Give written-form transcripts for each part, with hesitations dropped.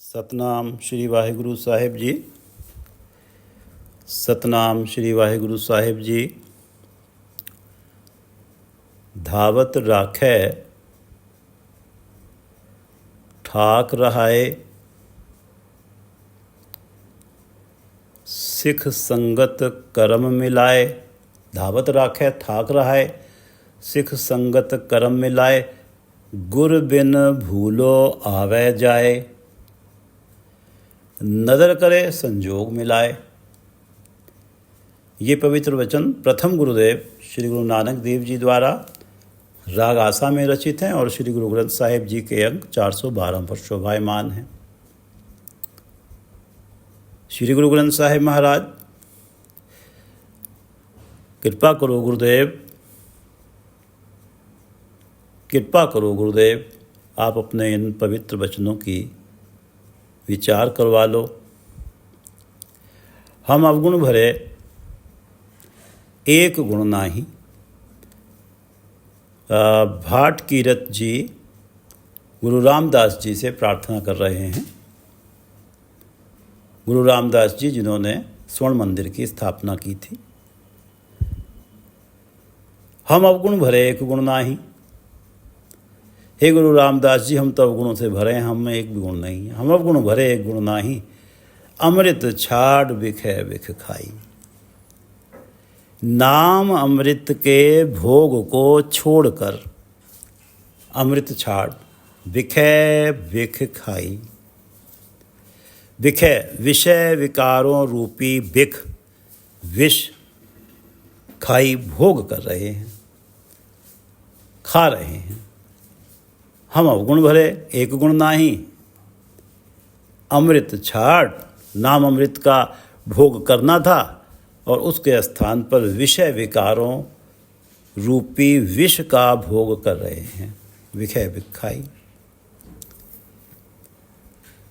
ਸਤਨਾਮ ਸ਼੍ਰੀ ਵਾਹਿਗੁਰੂ ਸਾਹਿਬ ਜੀ। ਸਤਨਾਮ ਸ਼੍ਰੀ ਵਾਹਿਗੁਰੂ ਸਾਹਿਬ ਜੀ। धावत राखै ठाक रहाए, सिख संगत करम मिलाए। धावत राखै ठाक रहाए, सिख संगत करम मिलाए। गुर बिन भूलो आवे जाए, नदर करे संजोग मिलाए। ये पवित्र वचन प्रथम गुरुदेव श्री गुरु नानक देव जी द्वारा राग आसा में रचित हैं और श्री गुरु ग्रंथ साहिब जी के अंक 412 पर शोभायमान हैं। श्री गुरु ग्रंथ साहिब महाराज, कृपा करो गुरुदेव, कृपा करो गुरुदेव, आप अपने इन पवित्र वचनों की विचार करवा लो। हम अवगुण भरे एक गुण नाही। भाट कीरत जी गुरु रामदास जी से प्रार्थना कर रहे हैं। गुरु रामदास जी जिन्होंने स्वर्ण मंदिर की स्थापना की थी। हम अवगुण भरे एक गुण नाही। हे गुरु रामदास जी, हम तो अवगुणों से भरे हैं, हम में एक भी गुण नहीं है। हम अवगुण भरे एक गुण नाही, अमृत छाड़ बिखे बिख खाई। नाम अमृत के भोग को छोड़कर अमृत छाड़ बिखे बिख खाई। बिखे विषय विकारों रूपी बिख, विष खाई भोग कर रहे हैं, खा रहे हैं। हम अवगुण भरे एक गुण नाही, अमृत छाड़, नाम अमृत का भोग करना था और उसके स्थान पर विषय विकारों रूपी विष का भोग कर रहे हैं, विषय विखाई।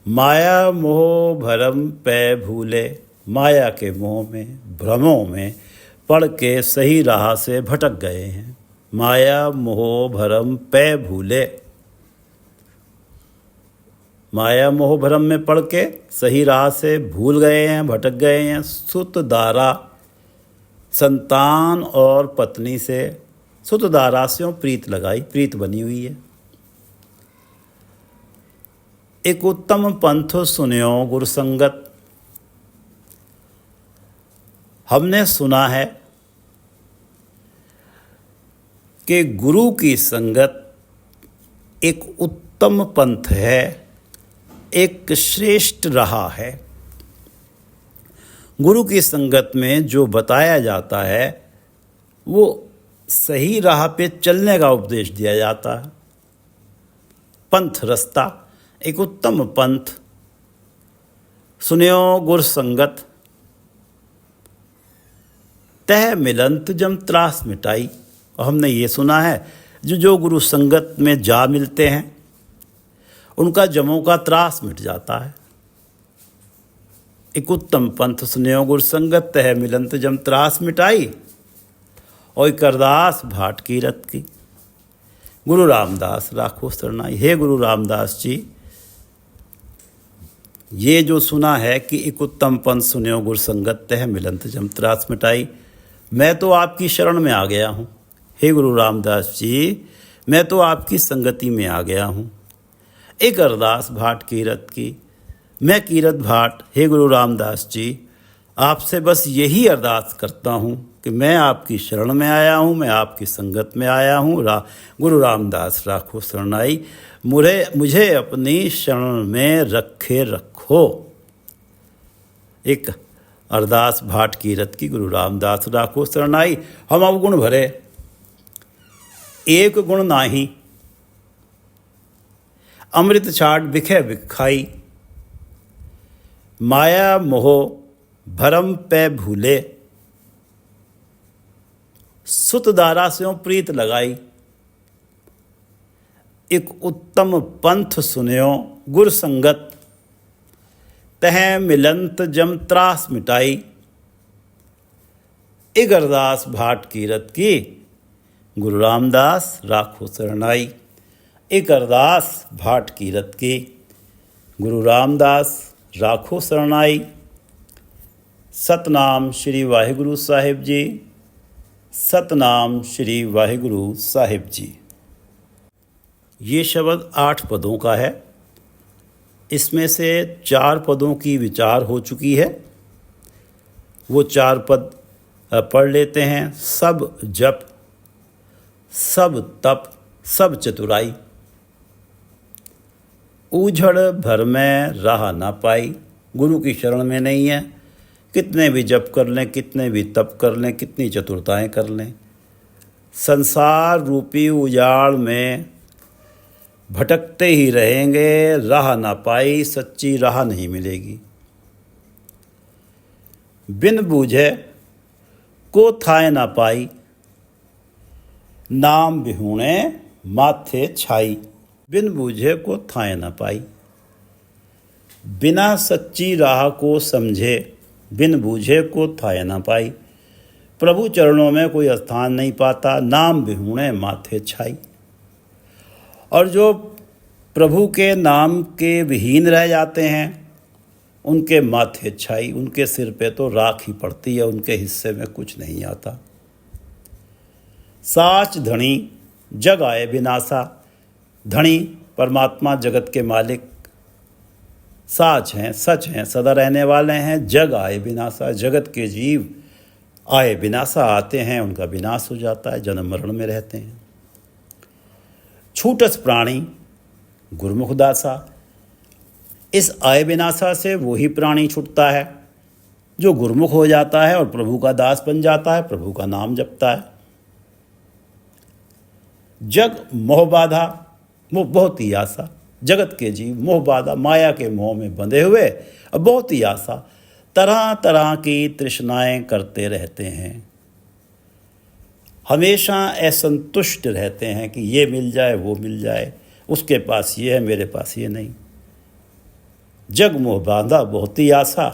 माया मोह भरम पै भूले, माया के मोह में, भ्रमों में पड़ के सही राह से भटक गए हैं। माया मोह भरम पै भूले, माया मोह भरम में पड़ के सही राह से भूल गए हैं, भटक गए हैं। सुत दारा, संतान और पत्नी से, सुत दारा से प्रीत लगाई, प्रीत बनी हुई है। एक उत्तम पंथ सुन्यो गुरु संगत। हमने सुना है कि गुरु की संगत एक उत्तम पंथ है, एक श्रेष्ठ राह है। गुरु की संगत में जो बताया जाता है वो सही राह पे चलने का उपदेश दिया जाता है। पंथ, रास्ता, एक उत्तम पंथ सुन्यो गुर संगत। तह मिलंत जम त्रास मिटाई। और हमने ये सुना है जो गुरु संगत में जा मिलते हैं उनका जमों का त्रास मिट जाता है। एक उत्तम पंथ सुन्यो गुर संगत, तह मिलंत जम त्रास मिटाई। और एक अरदास भाट कीरत की, गुरु रामदास राखो शरणाई। हे गुरु रामदास जी, ये जो सुना है कि एक उत्तम पंथ सुन्यो गुर संगत, तह मिलंत जम त्रास मिटाई, मैं तो आपकी शरण में आ गया हूँ। हे गुरु रामदास जी, मैं तो आपकी संगति में आ गया हूँ। एक अरदास भाट कीरत की, मैं कीरत भाट, हे गुरु रामदास जी, आपसे बस यही अरदास करता हूँ कि मैं आपकी शरण में आया हूँ, मैं आपकी संगत में आया हूँ। गुरु रामदास राखो शरणाई, मुझे अपनी शरण में रखे रखो। एक अरदास भाट कीरत की, गुरु रामदास राखो शरणाई। हम अवगुण भरे एक गुण नाही, अमृत छाड़ बिखे बिखाई। माया मोह भरम पै भूले, सुत दारा से प्रीत लगाई। एक उत्तम पंथ सुन्यो गुर संगत, तह मिलंत जम त्रास मिटाई। एक अरदास भाट कीरत की, गुरु रामदास राखो शरणाई। एक अरदास भाट कीरत की, गुरु रामदास राखो शरणाई। सतनाम श्री वाहिगुरु साहिब जी। सतनाम श्री वाहिगुरु साहिब जी। ये शब्द 8 पदों का है। इसमें से 4 पदों की विचार हो चुकी है। वो 4 पद पढ़ लेते हैं। सब जप, सब तप, सब चतुराई, ऊझड़ भर में राह ना पाई। गुरु की शरण में नहीं है, कितने भी जप कर लें, कितने भी तप कर लें, कितनी चतुरताएं कर लें, संसार रूपी उजाड़ में भटकते ही रहेंगे, राह ना पाई, सच्ची राह नहीं मिलेगी। बिन बूझे को थाए ना पाई, नाम बिहूणे माथे छाई। बिन बूझे को थाए ना पाई, बिना सच्ची राह को समझे, बिन बूझे को थाए ना पाई। प्रभु चरणों में कोई स्थान नहीं पाता, नाम बिहूणे माथे छाई। और जो प्रभु के नाम के विहीन रह जाते हैं, उनके माथे छाई, उनके सिर पे तो राख ही पड़ती है, उनके हिस्से में कुछ नहीं आता। साच धनी जग आए विनाशा। धनी परमात्मा जगत के मालिक साच हैं, सच हैं, सदा रहने वाले हैं। जग आए विनाशा, जगत के जीव आए विनाशा, आते हैं, उनका विनाश हो जाता है, जन्म मरण में रहते हैं। छूटस प्राणी गुरमुख दासा। इस आय विनाशा से वही प्राणी छूटता है जो गुरमुख हो जाता है और प्रभु का दास बन जाता है, प्रभु का नाम जपता है। जग मोह बाधा, मोह बहुत ही आशा। जगत के जीव मोह बाधा, माया के मोह में बंधे हुए अब बहुत ही आशा, तरह तरह की तृष्णाएं करते रहते हैं। हमेशा असंतुष्ट रहते हैं कि ये मिल जाए, वो मिल जाए, उसके पास ये है, मेरे पास ये नहीं। जग मोह बांधा बहुत ही आशा।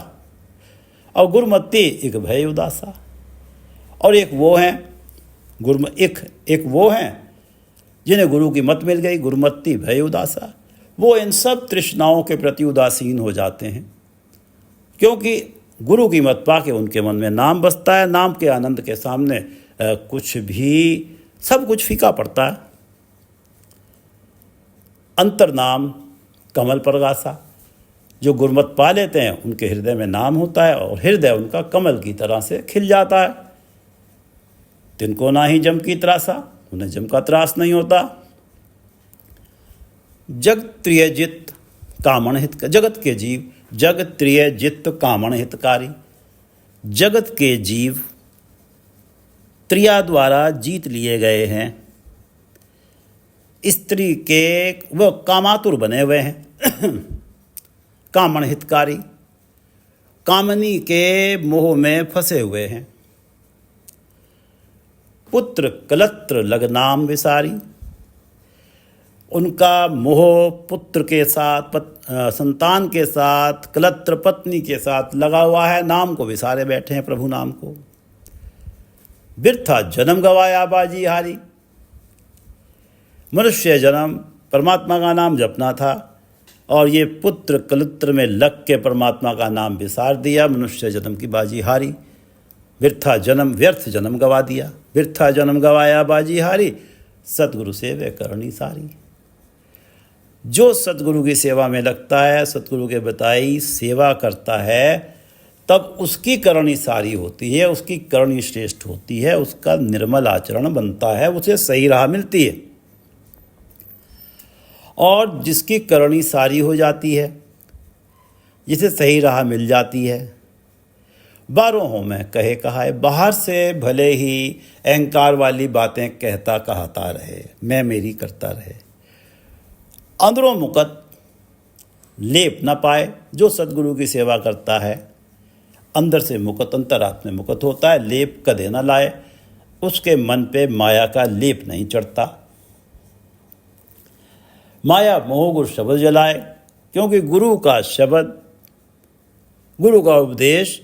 और गुरमत्ती एक भय उदासा। और एक वो हैं एक वो हैं जिन्हें गुरु की मत मिल गई, गुरुमत्ती भय उदासा। वो इन सब तृष्णाओं के प्रति उदासीन हो जाते हैं, क्योंकि गुरु की मत पाके उनके मन में नाम बसता है। नाम के आनंद के सामने कुछ भी, सब कुछ फीका पड़ता है। अंतर नाम कमल परगासा। जो गुरमत पा लेते हैं उनके हृदय में नाम होता है और हृदय उनका कमल की तरह से खिल जाता है। तिनको ना ही जम की त्रासा, उन्हें जम का त्रास नहीं होता। जग त्रिय जित कामण हित, जगत के जीव जग त्रिय जित कामण हितकारी। जगत के जीव त्रिया द्वारा जीत लिए गए हैं। स्त्री के वो कामातुर बने हुए हैं। कामण हितकारी, कामनी के मोह में फंसे हुए हैं। पुत्र कलत्र लगनाम विसारी। उनका मोह पुत्र के साथ, संतान के साथ, कलत्र पत्नी के साथ लगा हुआ है। नाम को विसारे बैठे हैं, प्रभु नाम को। बिरथा जन्म गवाया बाजी हारी। मनुष्य जन्म परमात्मा का नाम जपना था और ये पुत्र कलत्र में लग के परमात्मा का नाम विसार दिया। मनुष्य जन्म की बाजी हारी। बिरथा जन्म, व्यर्थ जन्म गवा दिया। बिरथा जन्म गवाया बाजी हारी, सतगुरु सेवे करनी सारी। जो सतगुरु की सेवा में लगता है, सतगुरु के बताई सेवा करता है, तब उसकी करनी सारी होती है, उसकी करनी श्रेष्ठ होती है, उसका निर्मल आचरण बनता है, उसे सही राह मिलती है। और जिसकी करनी सारी हो जाती है, जिसे सही राह मिल जाती है, बारों में कहे कहा है। बाहर से भले ही अहंकार वाली बातें कहता कहता रहे, मैं मेरी करता रहे, अंदरों मुकत लेप न पाए। जो सद्गुरु की सेवा करता है, अंदर से मुकत, अंतरात्म में मुकत होता है, लेप कदे न लाए। उसके मन पे माया का लेप नहीं चढ़ता। माया मोह गुरु शब्द जलाए, क्योंकि गुरु का शब्द, गुरु का उपदेश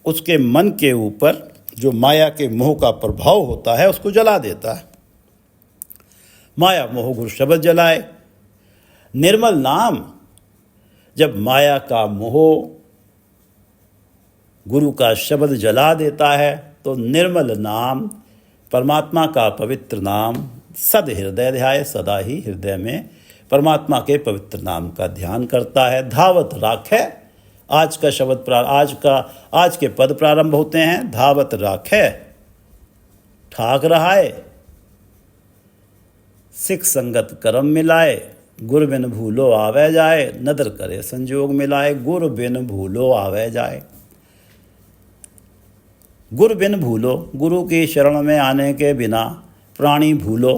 उसके मन के ऊपर जो माया के मोह का प्रभाव होता है उसको जला देता है। माया मोह गुरु शब्द जलाए। निर्मल नाम जब माया का मोह गुरु का शब्द जला देता है तो निर्मल नाम, परमात्मा का पवित्र नाम सद हृदय ध्याय, सदा ही हृदय में परमात्मा के पवित्र नाम का ध्यान करता है। धावत राखे, आज का शब्द आज के पद प्रारंभ होते हैं धावत राखे, ठाक रहाए, सिख संगत करम मिलाए, गुर बिन भूलो आवे जाए, नदर करे संजोग मिलाए, गुर बिन भूलो आवे जाए। गुर बिन भूलो, गुरु की शरण में आने के बिना प्राणी भूलो,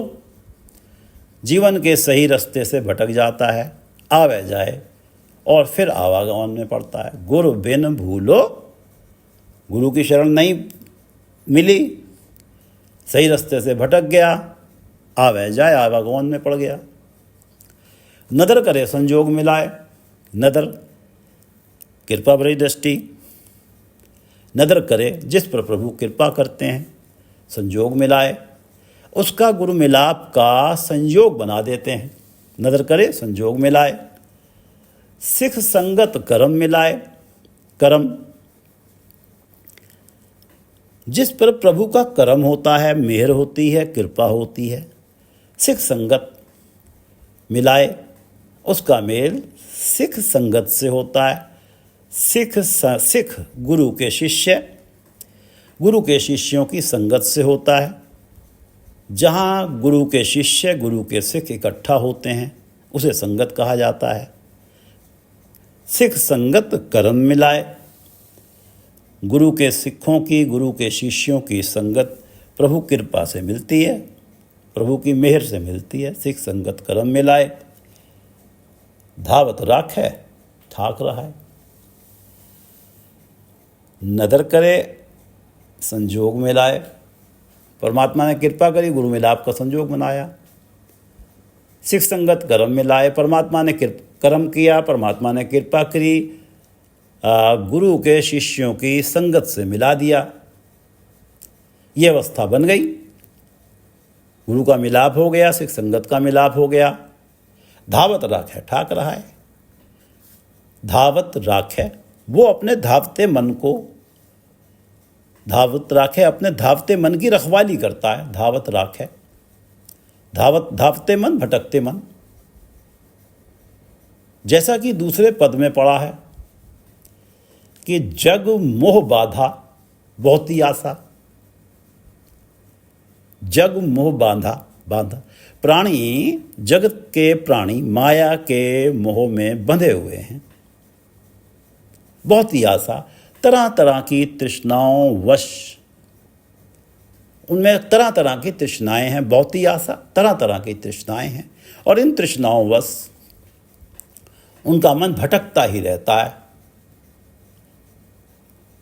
जीवन के सही रास्ते से भटक जाता है, आवे जाए और फिर आवागमन में पड़ता है। गुरु बिन भूलो, गुरु की शरण नहीं मिली, सही रास्ते से भटक गया, आवे जाए आवागमन में पड़ गया। नदर करे संजोग मिलाए, नदर कृपा भरी दृष्टि, नदर करे जिस पर प्रभु कृपा करते हैं, संजोग मिलाए, उसका गुरु मिलाप का संयोग बना देते हैं। नदर करे संजोग मिलाए, सिख संगत करम मिलाए, करम जिस पर प्रभु का करम होता है, मेहर होती है, कृपा होती है, सिख संगत मिलाए, उसका मेल सिख संगत से होता है। सिख गुरु के शिष्य, गुरु के शिष्यों की संगत से होता है। जहाँ गुरु के शिष्य, गुरु के सिख इकट्ठा होते हैं उसे संगत कहा जाता है। सिख संगत करम मिलाए, गुरु के सिखों की, गुरु के शिष्यों की संगत प्रभु कृपा से मिलती है, प्रभु की मेहर से मिलती है। सिख संगत करम मिलाए, धावत राखे, ठाक रहा है, नदर करे संजोग मिलाए, परमात्मा ने कृपा करी, गुरु मिलाप का संजोग बनाया। सिख संगत करम मिलाए, परमात्मा ने कर्म किया, परमात्मा ने कृपा करी, गुरु के शिष्यों की संगत से मिला दिया। ये अवस्था बन गई, गुरु का मिलाप हो गया, सिख संगत का मिलाप हो गया। धावत राखे, ठाक रहा है, धावत राखे, वो अपने धावते मन को, धावत राखे अपने धावते मन की रखवाली करता है। धावत राखे, धावते मन, भटकते मन। जैसा कि दूसरे पद में पढ़ा है कि जग मोह बाधा बहुत ही आशा, जग मोह बांधा, प्राणी, जगत के प्राणी माया के मोह में बंधे हुए हैं, बहुत ही आशा, तरह तरह की तृष्णाओं वश, उनमें तरह तरह की तृष्णाएं हैं। बहुत ही आशा, तरह तरह की तृष्णाएं हैं, और इन तृष्णाओं वश उनका मन भटकता ही रहता है।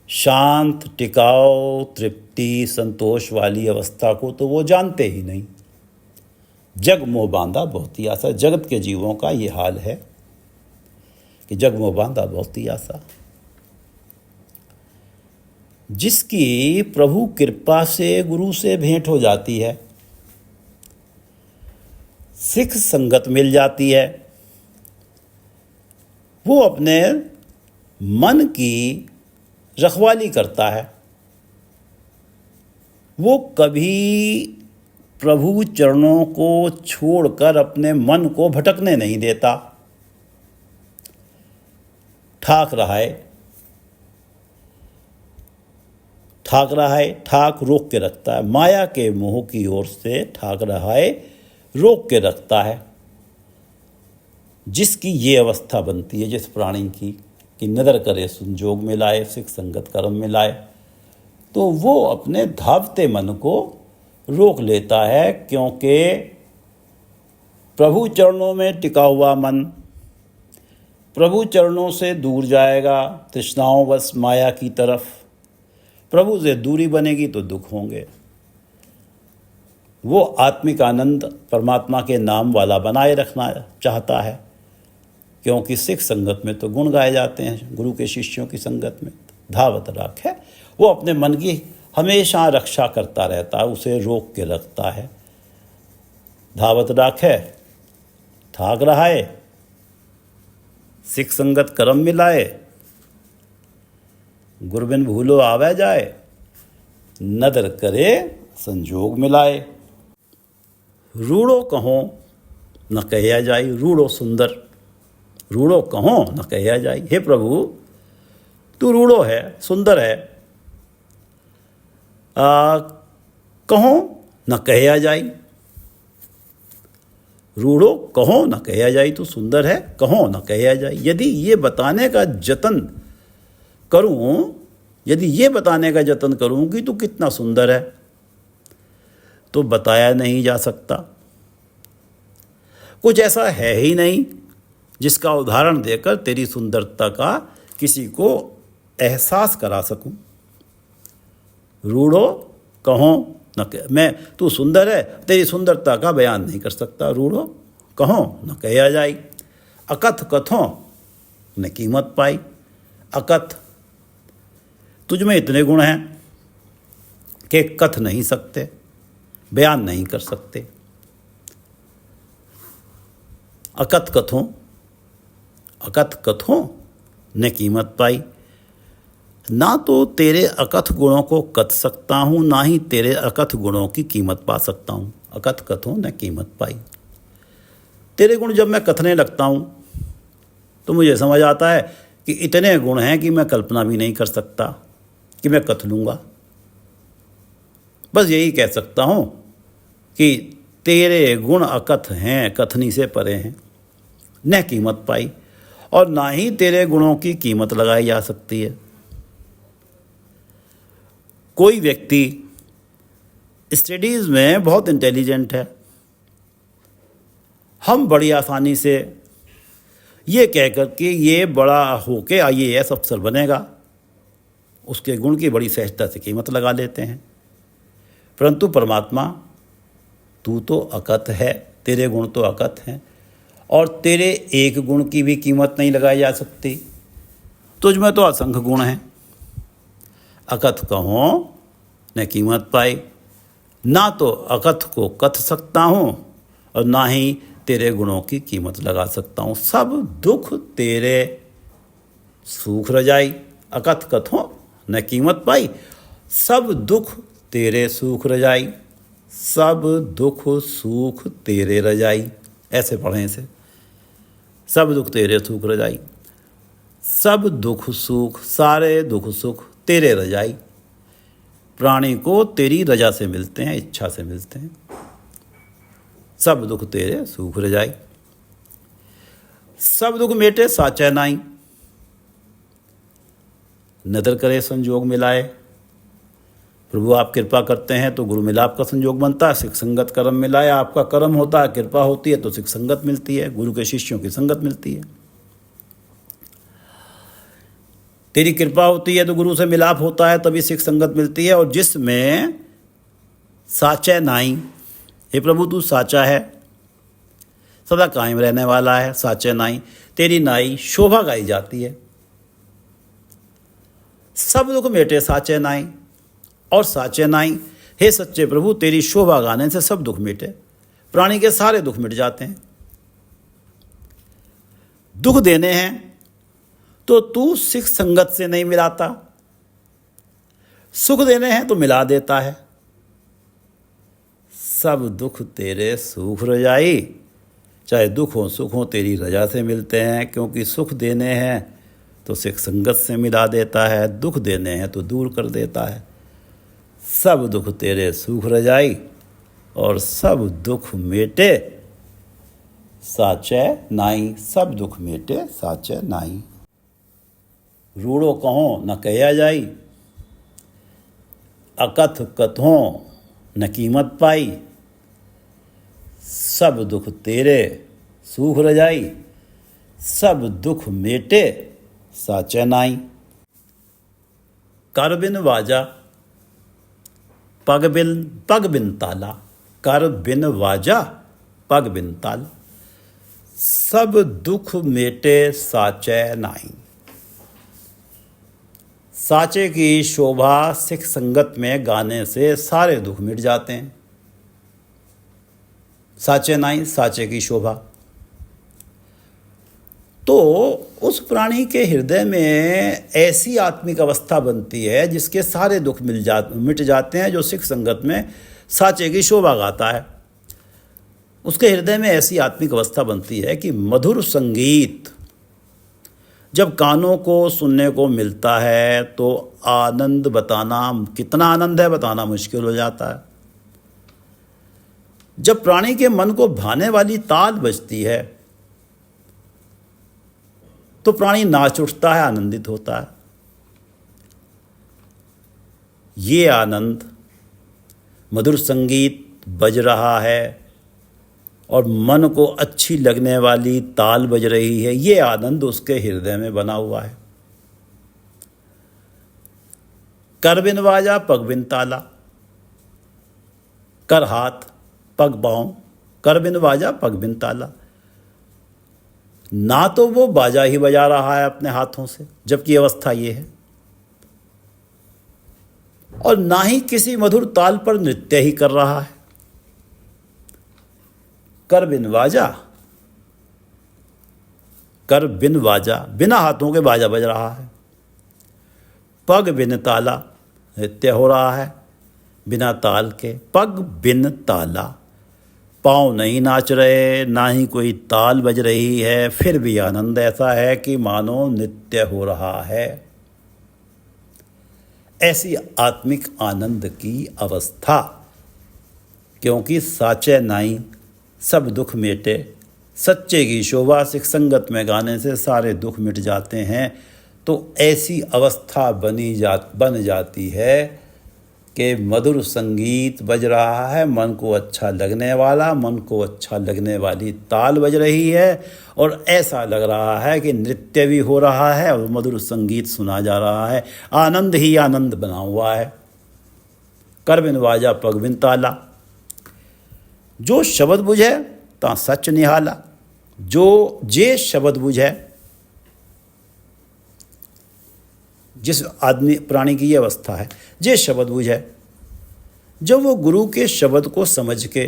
शांत, टिकाऊ, तृप्ति, संतोष वाली अवस्था को तो वो जानते ही नहीं। जग मोह बांधा बहुत ही आशा, जगत के जीवों का ये हाल है कि जग मोह बांधा बहुत ही आशा। जिसकी प्रभु कृपा से, गुरु से भेंट हो जाती है, सिख संगत मिल जाती है, वो अपने मन की रखवाली करता है। वो कभी प्रभु चरणों को छोड़कर अपने मन को भटकने नहीं देता, ठाक रहा है, ठाक रहा है, ठाक रोक के रखता है। माया के मोह की ओर से ठाक रहा है, रोक के रखता है। जिसकी ये अवस्था बनती है, जिस प्राणी की कि नदर करे संजोग मिलाए, सिख संगत कर्म मिलाए, तो वो अपने धावते मन को रोक लेता है। क्योंकि प्रभु चरणों में टिका हुआ मन प्रभु चरणों से दूर जाएगा, तृष्णाओं वश माया की तरफ। प्रभु से दूरी बनेगी तो दुख होंगे। वो आत्मिक आनंद परमात्मा के नाम वाला बनाए रखना चाहता है, क्योंकि सिख संगत में तो गुण गाए जाते हैं, गुरु के शिष्यों की संगत में धावत राखे। वो अपने मन की हमेशा रक्षा करता रहता है, उसे रोक के रखता है। धावत राखे, ठाक रहा है, सिख संगत करम मिलाए, गुरबिन भूलो आवे जाए, नदर करे संजोग मिलाए। रूड़ो कहो न कहया जाई, रूड़ो सुंदर, रूड़ो कहो न कहया जाई। हे प्रभु, तू रूड़ो है, सुंदर है, कहो न कहया जाई। रूड़ो कहो न कहया जाई, तू सुंदर है, कहो न कहया जाई। यदि ये बताने का जतन करूं, यदि ये बताने का जतन करूं कि तू कितना सुंदर है, तो बताया नहीं जा सकता। कुछ ऐसा है ही नहीं जिसका उदाहरण देकर तेरी सुंदरता का किसी को एहसास करा सकूं। रूड़ो कहो न मैं, तू सुंदर है, तेरी सुंदरता का बयान नहीं कर सकता। रूड़ो कहो न कहया जाई, अकथ कथों न कीमत पाई। अकथ, तुझ में इतने गुण हैं कि कथ नहीं सकते, बयान नहीं कर सकते। अकथ कथों ने कीमत पाई। ना तो तेरे अकथ गुणों को कथ सकता हूँ, ना ही तेरे अकथ गुणों की कीमत पा सकता हूँ। अकथ कथों ने कीमत पाई। तेरे गुण जब मैं कथने लगता हूँ तो मुझे समझ आता है कि इतने गुण हैं कि मैं कल्पना भी नहीं कर सकता कि मैं कथ लूँगा। बस यही कह सकता हूँ कि तेरे गुण अकथ हैं, कथनी से परे हैं। न कीमत पाई, और ना ही तेरे गुणों की कीमत लगाई जा सकती है। कोई व्यक्ति स्टडीज़ में बहुत इंटेलिजेंट है, हम बड़ी आसानी से ये कह कर के ये बड़ा होके IAS अफसर बनेगा, उसके गुण की बड़ी सहजता से कीमत लगा लेते हैं। परंतु परमात्मा, तू तो अकथ है, तेरे गुण तो अकथ हैं, और तेरे एक गुण की भी कीमत नहीं लगाई जा सकती। तुझ में तो असंख्य गुण हैं। अकथ कहो न कीमत पाई। ना तो अकथ को कथ सकता हूँ और ना ही तेरे गुणों की कीमत लगा सकता हूँ। सब दुख तेरे सूख रजाई। अकथ कथों न कीमत पाई, सब दुख तेरे सूख रजाई। सब दुख सूख तेरे रजाई, ऐसे पढ़ें इसे। सब दुख तेरे सूख रजाई, सब दुख सुख, सारे दुख सुख तेरे रजाई। प्राणी को तेरी रजा से मिलते हैं, इच्छा से मिलते हैं। सब दुख तेरे सूख रजाई। सब दुख मेटे साचे नाई, नदर करे संजोग मिलाए। प्रभु आप कृपा करते हैं तो गुरु मिलाप का संयोग बनता है, सिख संगत कर्म मिलाया। आपका कर्म होता है, कृपा होती है तो सिख संगत मिलती है, गुरु के शिष्यों की संगत मिलती है। तेरी कृपा होती है तो गुरु से मिलाप होता है, तभी सिख संगत मिलती है। और जिसमें साचे नाई, हे प्रभु तू साचा है, सदा कायम रहने वाला है। साचे नाई, तेरी नाई शोभा गाई जाती है। सब दुख मेटे साचे नाई, और साचे नाई, हे सच्चे प्रभु तेरी शोभा गाने से सब दुख मिटे। प्राणी के सारे दुख मिट जाते हैं। दुख देने हैं तो तू सिख संगत से नहीं मिलाता, सुख देने हैं तो मिला देता है। सब दुख तेरे सूख रजाई। चाहे दुख हो सुख हो तेरी रजा से मिलते हैं, क्योंकि सुख देने हैं तो सिख संगत से मिला देता है, दुख देने हैं तो दूर कर देता है। सब दुख तेरे सूख रजाई, और सब दुख मेटे साचे नाई। सब दुख मेटे साचे नाई। रूड़ो कहो न कहया जाई, अकथ कथों न कीमत पाई। सब दुख तेरे सूख रजाई, सब दुख मेटे साचे नाई। कर बिन वाजा पग बिन ताला। कर बिन वाजा पग बिन ताला, सब दुख मेटे साचे नाई। साचे की शोभा सिख संगत में गाने से सारे दुख मिट जाते हैं। साचे नाई, साचे की शोभा। तो उस प्राणी के हृदय में ऐसी आत्मिक अवस्था बनती है जिसके सारे दुख मिट जाते हैं, जो सिख संगत में साचे की शोभा गाता है। उसके हृदय में ऐसी आत्मिक अवस्था बनती है कि मधुर संगीत जब कानों को सुनने को मिलता है तो आनंद बताना, कितना आनंद है बताना मुश्किल हो जाता है। जब प्राणी के मन को भाने वाली ताल बजती है तो प्राणी नाच उठता है, आनंदित होता है। ये आनंद, मधुर संगीत बज रहा है और मन को अच्छी लगने वाली ताल बज रही है, ये आनंद उसके हृदय में बना हुआ है। कर बिन बाजा पग बिन ताला, कर हाथ पग पाँव, कर बिन बाजा पग बिन ताला। ना तो वो बाजा ही बजा रहा है अपने हाथों से, जबकि अवस्था ये है, और ना ही किसी मधुर ताल पर नृत्य ही कर रहा है। कर बिन बाजा, कर बिन बाजा, बिना हाथों के बाजा बज रहा है। पग बिन ताला, नृत्य हो रहा है बिना ताल के। पग बिन ताला, पाँव नहीं नाच रहे, ना ही कोई ताल बज रही है, फिर भी आनंद ऐसा है कि मानो नृत्य हो रहा है। ऐसी आत्मिक आनंद की अवस्था, क्योंकि साचे नाई सब दुख मिटे, सच्चे की शोभा सिख संगत में गाने से सारे दुख मिट जाते हैं। तो ऐसी अवस्था बन जाती है कि मधुर संगीत बज रहा है, मन को अच्छा लगने वाला, मन को अच्छा लगने वाली ताल बज रही है, और ऐसा लग रहा है कि नृत्य भी हो रहा है और मधुर संगीत सुना जा रहा है। आनंद ही आनंद बना हुआ है। कर बिन बाजा पग बिन ताला, जो शब्द बुझे ता सच निहाला, जो जे शब्द बुझे, जिस आदमी प्राणी की ये अवस्था है, जे शब्द बुझे, जब वो गुरु के शब्द को समझ के,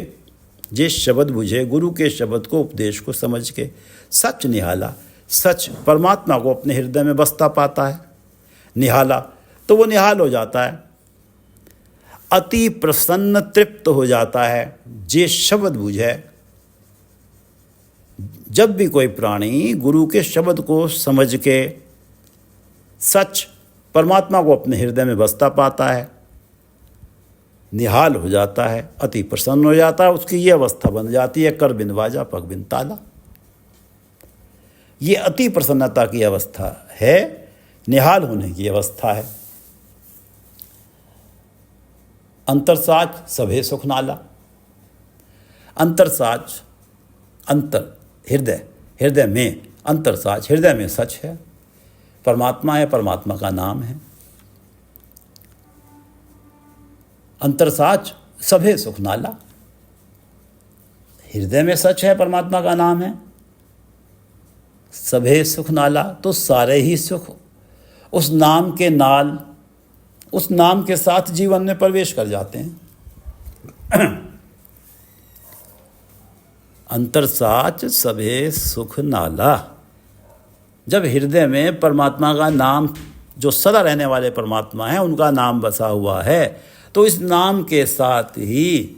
जे शब्द बुझे गुरु के शब्द को, उपदेश को समझ के सच निहाला, सच परमात्मा को अपने हृदय में बसता पाता है। निहाला तो वो निहाल हो जाता है, अति प्रसन्न तृप्त हो जाता है। जे शब्द बुझे, जब भी कोई प्राणी गुरु के शब्द को समझ के सच परमात्मा को अपने हृदय में बसता पाता है, निहाल हो जाता है, अति प्रसन्न हो जाता है, उसकी ये अवस्था बन जाती है कर बिन बाजा पग बिन ताला। ये अति प्रसन्नता की अवस्था है, निहाल होने की अवस्था है। अंतरसाज सभे सुख नाला, अंतरसाज, अंतर हृदय, हृदय में अंतरसाज, हृदय में सच है, परमात्मा है, परमात्मा का नाम है। अंतरसाज सभे सुख नाला, हृदय में सच है, परमात्मा का नाम है। सभे सुख नाला, तो सारे ही सुख उस नाम के नाल, उस नाम के साथ जीवन में प्रवेश कर जाते हैं। अंतरसाच सभे सुख नाला, जब हृदय में परमात्मा का नाम, जो सदा रहने वाले परमात्मा हैं, उनका नाम बसा हुआ है, तो इस नाम के साथ ही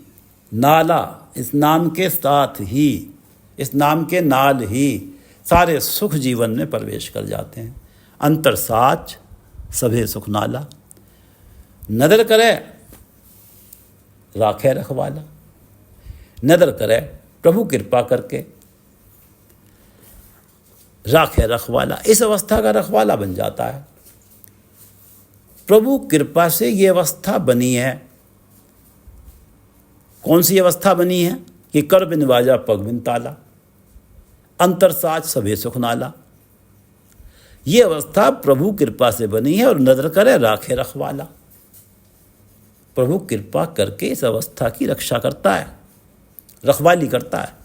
नाला, इस नाम के साथ ही, इस नाम के नाल ही सारे सुख जीवन में प्रवेश कर जाते हैं। अंतरसाच सभे सुख नाला, नदर करे राखे रखवाला, नदर करे प्रभु कृपा करके राखे रखवाला, इस अवस्था का रखवाला बन जाता है। प्रभु कृपा से ये अवस्था बनी है। कौन सी अवस्था बनी है कि कर बिन बाजा पग बिन ताला, अंतरसाज सभे सुख नाला। ये अवस्था प्रभु कृपा से बनी है और नजर करे राखे रखवाला। प्रभु कृपा करके इस अवस्था की रक्षा करता है, रखवाली करता है।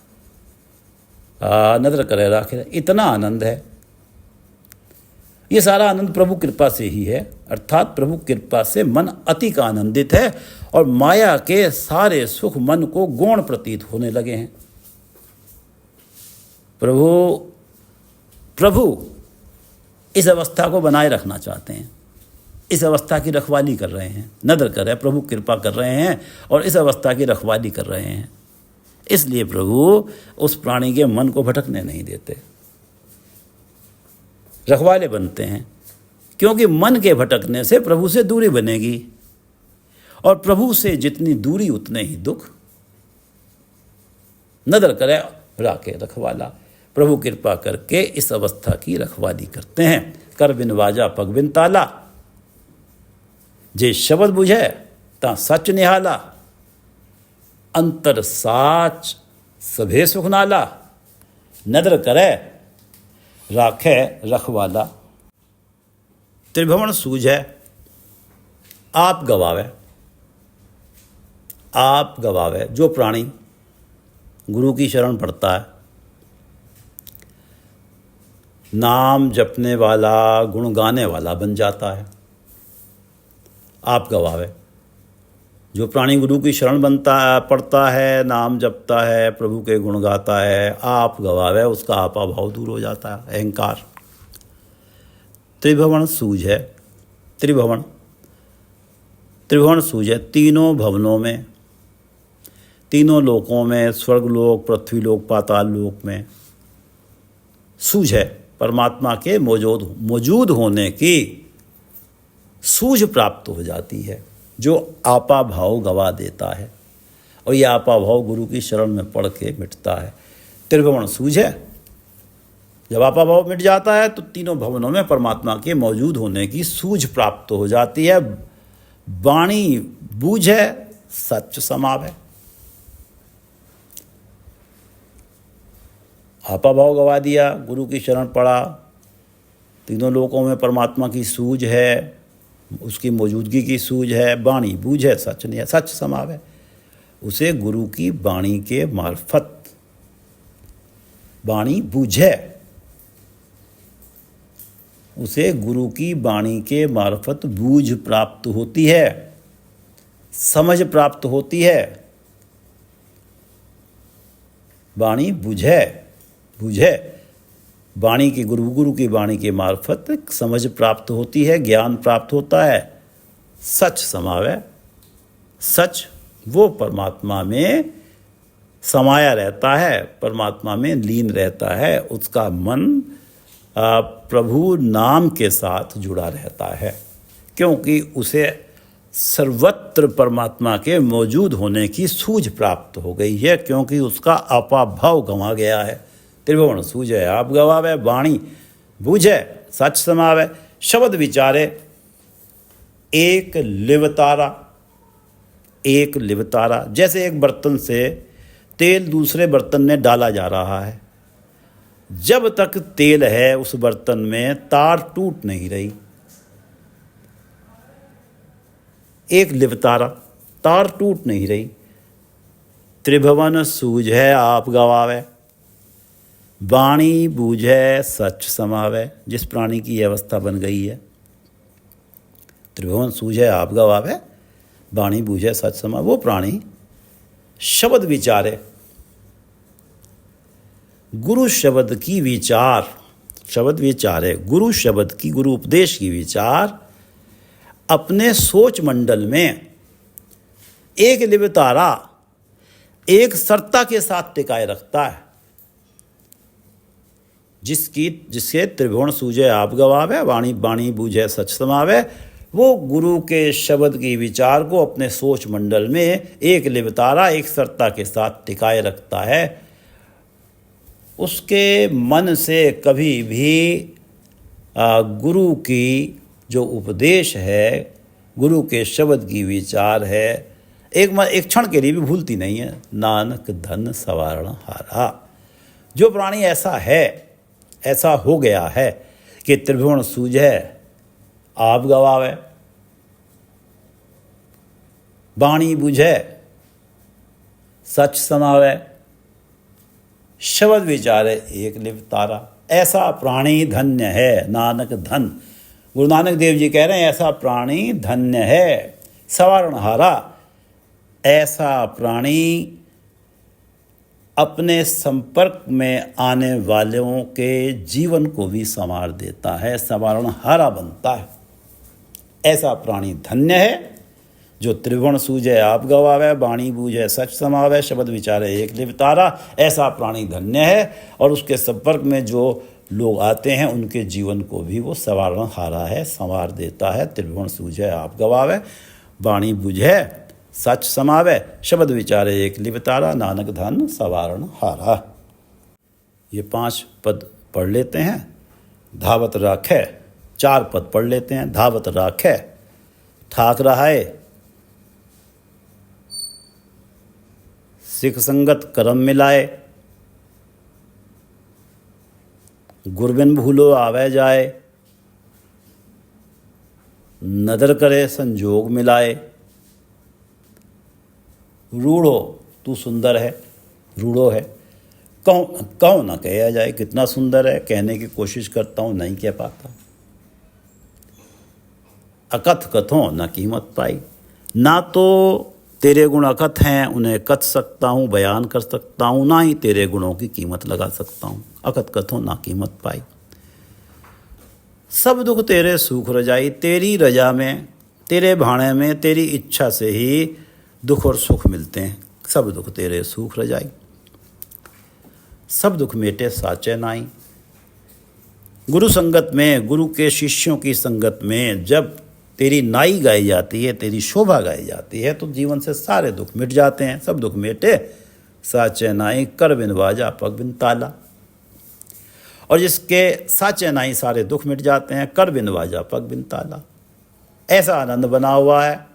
नजर करे राखे, इतना आनंद है। ये सारा आनंद प्रभु कृपा से ही है, अर्थात प्रभु कृपा से मन अतिक आनंदित है और माया के सारे सुख मन को गौण प्रतीत होने लगे हैं। प्रभु प्रभु इस अवस्था को बनाए रखना चाहते हैं, इस अवस्था की रखवाली कर रहे हैं। नदर कर रहे हैं, प्रभु कृपा कर रहे हैं और इस अवस्था की रखवाली कर रहे हैं। इसलिए प्रभु उस प्राणी के मन को भटकने नहीं देते, रखवाले बनते हैं, क्योंकि मन के भटकने से प्रभु से दूरी बनेगी और प्रभु से जितनी दूरी उतने ही दुख। नदर करे राखे रखवाला, प्रभु कृपा करके इस अवस्था की रखवाली करते हैं। कर बिन वाजा पग बिन ताला, जे शब्द बुझे ता सच निहाला, अंतर साच सभे सुख नाला, नदर करे राखे रखवाला। त्रिभुवन सूझे आप गवावे, आप गवावे। जो प्राणी गुरु की शरण पड़ता है, नाम जपने वाला, गुण गाने वाला बन जाता है। आप गवावे। जो प्राणी गुरु की शरण पड़ता है, नाम जपता है, प्रभु के गुण गाता है, आप गवावे, उसका आपा भाव दूर हो जाता है, अहंकार। त्रिभुवन सूझे, त्रिभुवन त्रिभुवन सूझे, तीनों भवनों में, तीनों लोकों में, स्वर्गलोक, पृथ्वीलोक, पाताल लोक में सूझे। परमात्मा के मौजूद होने की सूझ प्राप्त हो जाती है, जो आपा भाव गवा देता है, और यह आपा भाव गुरु की शरण में पड़ के मिटता है। त्रिभुवन सूझे, जब आपा भाव मिट जाता है तो तीनों भवनों में परमात्मा के मौजूद होने की सूझ प्राप्त हो जाती है। वाणी बूझे सच समावे, आपा भाव गवा दिया, गुरु की शरण पड़ा, तीनों लोकों में परमात्मा की सूझ है, उसकी मौजूदगी की सूझ है। वाणी बूझे सच नहीं है, सच समावे, उसे गुरु की वाणी के मार्फत, वाणी बूझे, उसे गुरु की वाणी के मार्फत बूझ प्राप्त होती है, समझ प्राप्त होती है। वाणी बूझे, बूझे, वाणी की गुरु की वाणी के मार्फत समझ प्राप्त होती है, ज्ञान प्राप्त होता है। सच समावे, सच वो परमात्मा में समाया रहता है, परमात्मा में लीन रहता है, उसका मन प्रभु नाम के साथ जुड़ा रहता है, क्योंकि उसे सर्वत्र परमात्मा के मौजूद होने की सूझ प्राप्त हो गई है, क्योंकि उसका आपा भाव गंवा गया है। त्रिभुवन सूझे आप गवावे, वाणी बूझे सच समावे, शब्द विचारे एक लिवतारा, एक लिवतारा। जैसे एक बर्तन से तेल दूसरे बर्तन में डाला जा रहा है, जब तक तेल है उस बर्तन में तार टूट नहीं रही। एक लिवतारा, तार टूट नहीं रही। त्रिभुवन सूझे आप गवावे, वाणी बूझे सच समावे। जिस प्राणी की यह अवस्था बन गई है, त्रिभुवन सूझे आप गवावे, वाणी बूझे सच समावे, वो प्राणी शब्द विचारे, गुरु शब्द की विचार, शब्द विचारे, गुरु शब्द की, गुरु उपदेश की विचार अपने सोच मंडल में एक लिवतारा, एक सरता के साथ टिकाए रखता है। जिसके त्रिभुवन सूझे आप गवावे, वाणी वाणी बूझे सच समावे, वो गुरु के शब्द की विचार को अपने सोच मंडल में एक लिवतारा, एक सरता के साथ टिकाए रखता है। उसके मन से कभी भी गुरु की जो उपदेश है, गुरु के शब्द की विचार है, एक क्षण के लिए भी भूलती नहीं है। नानक धन सवारण हारा। जो प्राणी ऐसा है, ऐसा हो गया है कि त्रिभुवन सूझे आप गवावे, वाणी बुझे सच समावे, शब्द विचारे एक लिवतारा। ऐसा प्राणी धन्य है, नानक धन। गुरु नानक देव जी कह रहे हैं ऐसा प्राणी धन्य है, सवारणहारा। ऐसा प्राणी अपने संपर्क में आने वालों के जीवन को भी संवार देता है, संवारणहारा बनता है। ऐसा प्राणी धन्य है जो त्रिभुवन सूझे आप गवावे, वाणी बूझे सच समावे, शब्द विचारे एक लिव तारा। ऐसा प्राणी धन्य है और उसके संपर्क में जो लोग आते हैं उनके जीवन को भी वो संवारणहारा है, संवार देता है। त्रिभुवन सूझे आप गवावे, वाणी बूझे सच समावे, शब्द विचारे एक लिव तारा, नानक धन संवारणहारा। ये 5 पद पढ़ लेते हैं। धावत राखे, 4 पद पढ़ लेते हैं। धावत राखे, ठाक रहाए, सिख संगत करम मिलाए, गुरबिन भूलो आवे जाए, नदर करे संजोग मिलाए। रूढ़ो, तू सुंदर है, रूढ़ो है, कहो ना कहा जाए कितना सुंदर है, कहने की कोशिश करता हूँ नहीं कह पाता। अकथ कथों ना कीमत पाई, ना तो तेरे गुण अकथ हैं उन्हें कथ सकता हूँ, बयान कर सकता हूँ, ना ही तेरे गुणों की कीमत लगा सकता हूँ। अकथ कथों ना कीमत पाई, सब दुख तेरे सूख रजाई, तेरी रजा में, तेरे भाणे में, तेरी इच्छा से ही दुख और सुख मिलते हैं। सब दुख तेरे सूख रजाई, सब दुख मेटे साचे नाई। गुरु संगत में, गुरु के शिष्यों की संगत में जब तेरी नाई गाई जाती है, तेरी शोभा गाई जाती है, तो जीवन से सारे दुख मिट जाते हैं। सब दुख मेटे साचे नाई, कर बिन वाजा पग बिन ताला। और जिसके साचे नाई सारे दुख मिट जाते हैं, कर बिन वाजा पग बिन ताला, ऐसा आनंद बना हुआ है।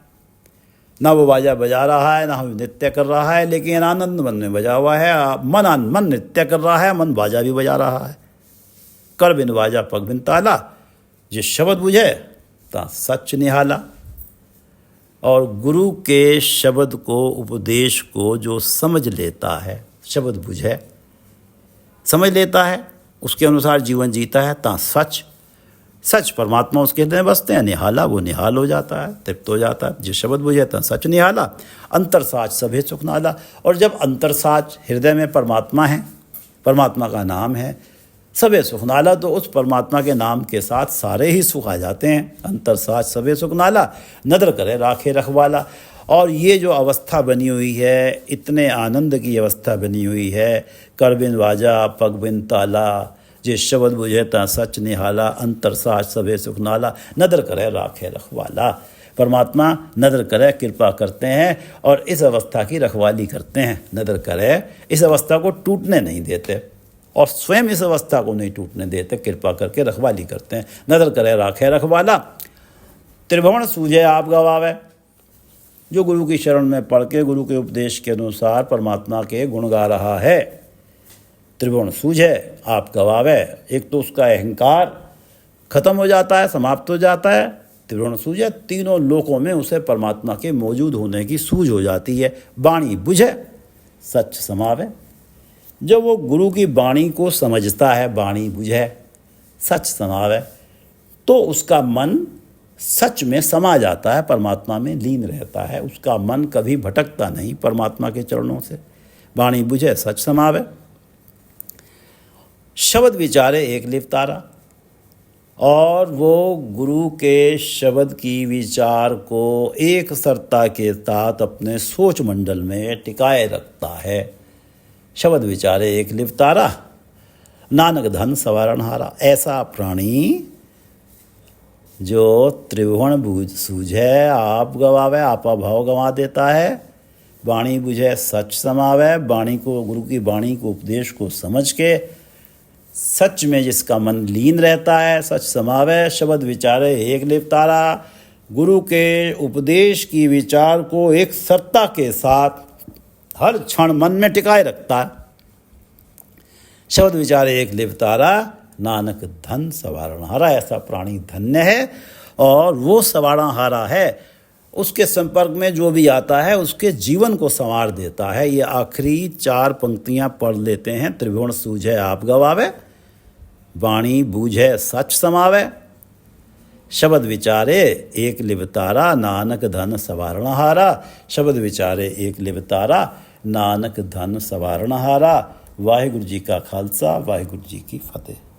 ना वो बाजा बजा रहा है, ना वो नृत्य कर रहा है, लेकिन आनंद मन में बजा हुआ है। मन नृत्य कर रहा है, मन बाजा भी बजा रहा है। कर बिन वाजा पग बिन ताला, जिस शब्द बुझे ता सच निहाला। और गुरु के शब्द को, उपदेश को जो समझ लेता है, शब्द बुझे समझ लेता है, उसके अनुसार जीवन जीता है, ता सच, सच परमात्मा उसके हृदय में बसते हैं। निहाला, वो निहाल हो जाता है, तृप्त हो जाता है। जिस शब्द बुझे ता सच निहाला, अंतर साच सभे सुख नाला। और जब अंतर साच हृदय में परमात्मा है, परमात्मा का नाम है, सबे सुख नाला, तो उस परमात्मा के नाम के साथ सारे ही सुख आ जाते हैं। अंतर साच सबे सुख नाला, नदर करे राखे रखवाला। और ये जो अवस्था बनी हुई है, इतने आनंद की अवस्था बनी हुई है, कर बिन वाजा पग बिन ताला, जिस शब्द बुझे ता सच निहाला, अंतर साच सबे सुख नाला, नदर करे राखे रखवाला। परमात्मा नदर करे, कृपा करते हैं और इस अवस्था की रखवाली करते हैं। नदर करे, इस अवस्था को टूटने नहीं देते और स्वयं इस अवस्था को नहीं टूटने देते, कृपा करके रखवाली करते हैं। नदर करे राखे रखवाला, त्रिभुवन सूझे आप गवावे। जो गुरु की शरण में पढ़ के गुरु के उपदेश के अनुसार परमात्मा के गुण गा रहा है, त्रिभुवन सूझे आप गवावे। एक तो उसका अहंकार खत्म हो जाता है, समाप्त हो जाता है। त्रिभुवन सूझे, तीनों लोकों में उसे परमात्मा के मौजूद होने की सूझ हो जाती है। वाणी बुझे सच समावे, जब वो गुरु की वाणी को समझता है, वाणी बुझे सच समावे, तो उसका मन सच में समा जाता है, परमात्मा में लीन रहता है। उसका मन कभी भटकता नहीं परमात्मा के चरणों से। वाणी बुझे सच समावे, शब्द विचारे एक लिव तारा। और वो गुरु के शब्द की विचार को एक सरता के साथ अपने सोच मंडल में टिकाए रखता है। शब्द विचारे एक लिव तारा, नानक धन संवारणहारा। ऐसा प्राणी जो त्रिभुवन सूझे आप गवावे, आपा भाव गंवा देता है। वाणी बुझे सच समावे, वाणी को, गुरु की वाणी को, उपदेश को समझ के सच में जिसका मन लीन रहता है, सच समावे। शब्द विचारे एक लिव तारा, गुरु के उपदेश की विचार को एक सरता के साथ हर क्षण मन में टिकाए रखता है। शब्द विचारे एक लिव तारा, नानक धन संवारणहारा। ऐसा प्राणी धन्य है और वो संवारणहारा है। उसके संपर्क में जो भी आता है उसके जीवन को संवार देता है। ये आखिरी 4 पंक्तियां पढ़ लेते हैं। त्रिभुवन सूझे आप गवावे, वाणी बूझे सच समावे, शब्द विचारे एक लिव तारा, नानक धन संवारणहारा। शब्द विचारे एक लिव तारा, ਨਾਨਕ ਧਨ ਸਵਾਰਨ ਹਾਰਾ। ਵਾਹਿਗੁਰੂ ਜੀ ਕਾ ਖਾਲਸਾ, ਵਾਹਿਗੁਰੂ ਜੀ ਕੀ ਫਤਿਹ।